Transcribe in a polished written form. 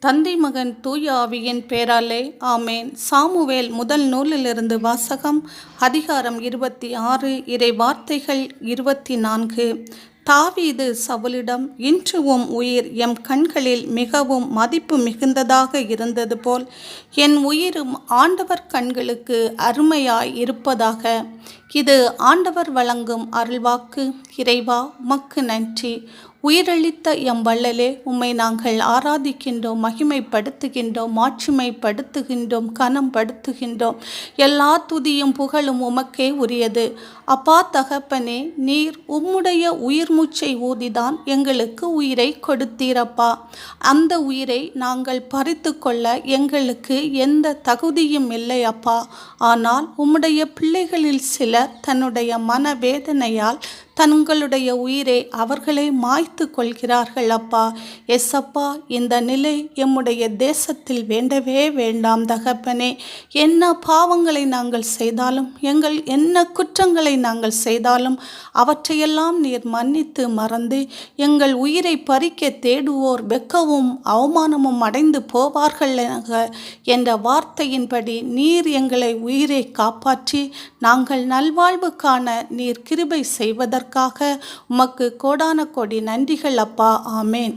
தந்தை மகன் தூய ஆவியின் பேராலே ஆமேன். சாமுவேல் முதல் நூலிலிருந்து வாசகம். அதிகாரம் 26. இறை வார்த்தைகள் 24. தாவீது சவுலிடம், இன்று உம் உயிர் எம் கண்களில் மிகவும் மதிப்பு மிகுந்ததாக இருந்தது போல் என் உயிரும் ஆண்டவர் கண்களுக்கு அருமையாய் இருப்பதாக. இது ஆண்டவர் வழங்கும் அருள்வாக்கு. இறைவா, உமக்கு நன்றி. உயிரளித்த எம் வள்ளலே, உம்மை நாங்கள் ஆராதிக்கின்றோம், மகிமைப்படுத்துகின்றோம், மாட்சிமைப்படுத்துகின்றோம், கனம்படுத்துகின்றோம். எல்லா துதியும் புகழும் உமக்கே உரியது. அப்பா தகப்பனே, நீர் உம்முடைய உயிர் மூச்சை ஊதிதான் எங்களுக்கு உயிரை கொடுத்தீரப்பா. அந்த உயிரை நாங்கள் பறித்து கொள்ள எங்களுக்கு எந்த தகுதியும் இல்லை அப்பா. ஆனால் உம்முடைய பிள்ளைகளில் சிலர் தன்னுடைய மனவேதனையால் தங்களுடைய உயிரை அவர்களே மாய்த்து கொள்கிறார்கள் அப்பா. எஸ்அப்பா, இந்த நிலை எம்முடைய தேசத்தில் வேண்டவே வேண்டாம் தகப்பனே. என்ன பாவங்களை நாங்கள் செய்தாலும், என்ன குற்றங்களை நாங்கள் செய்தாலும் அவற்றையெல்லாம் நீர் மன்னித்து மறந்து எங்கள் உயிரை பறிக்க தேடுவோர் வெட்கவும் அவமானமும் அடைந்து போவார்கள் என்ற வார்த்தையின்படி நீர் எங்களை உயிரை காப்பாற்றி நாங்கள் நல்வாழ்வு காண நீர் கிருபை செய்வதற்காக உமக்கு கோடான கோடி நன்றிகள் அப்பா. ஆமேன்.